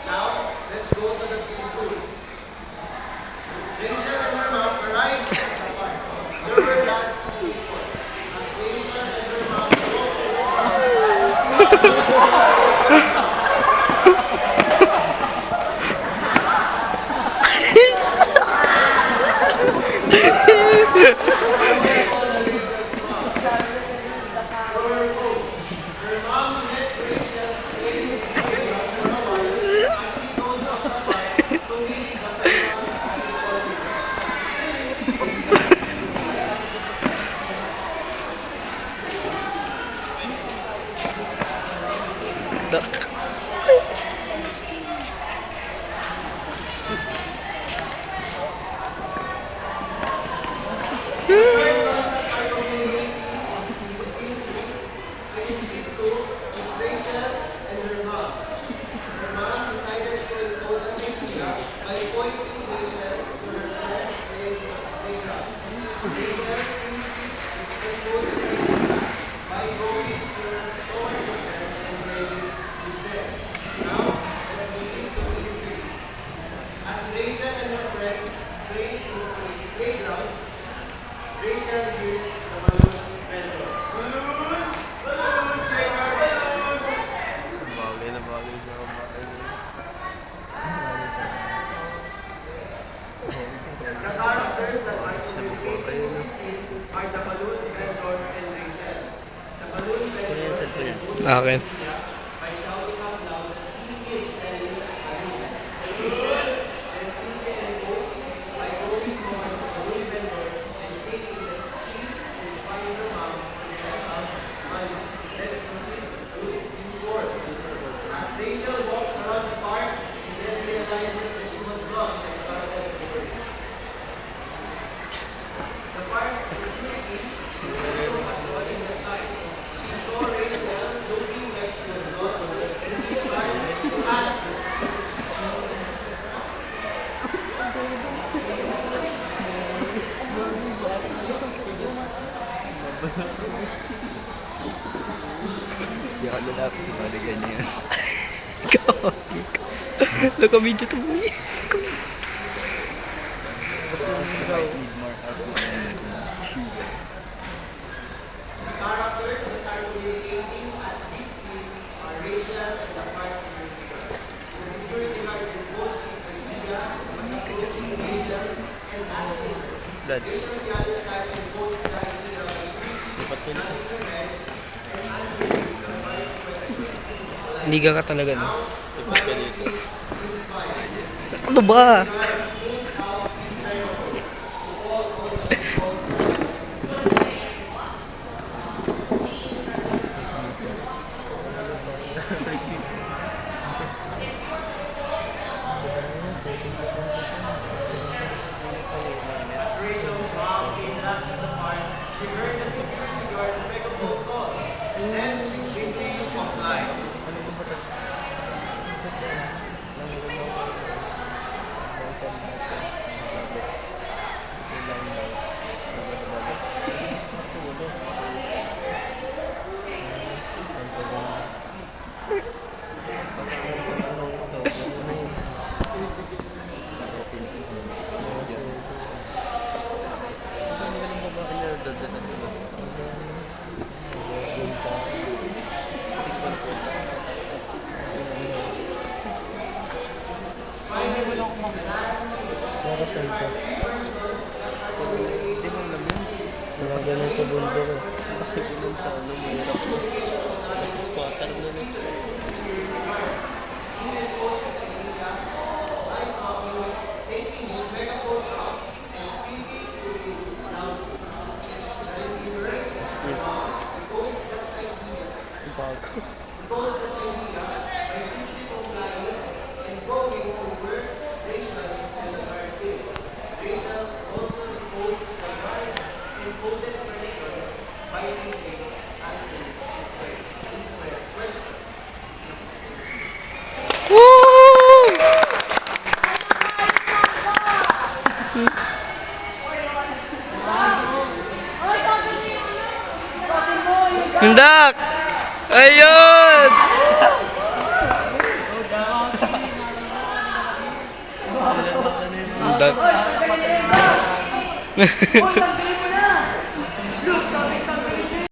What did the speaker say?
Now, let's go to the swimming pool. Rachel and her mom arrived at the park. There were lots of people. As Rachel and her mom akin. Di ako lalapit sa mga ganyan. Naka-video to mo eh. characters that are communicating at this scene are Rachel and the park's security guard. The security guard involves his idea on approaching Rachel and asking her. Rachel on the other side involves the idea of simply standing her head and answering the advice question. Liga ka talaga, no? Ano ba? Center. Hindi mo alam yun. Mga ganun sa bundok eh. Kasi ganun sa ano, mahirap mo. Squatter na rin. Hindak! Ayun! Cut.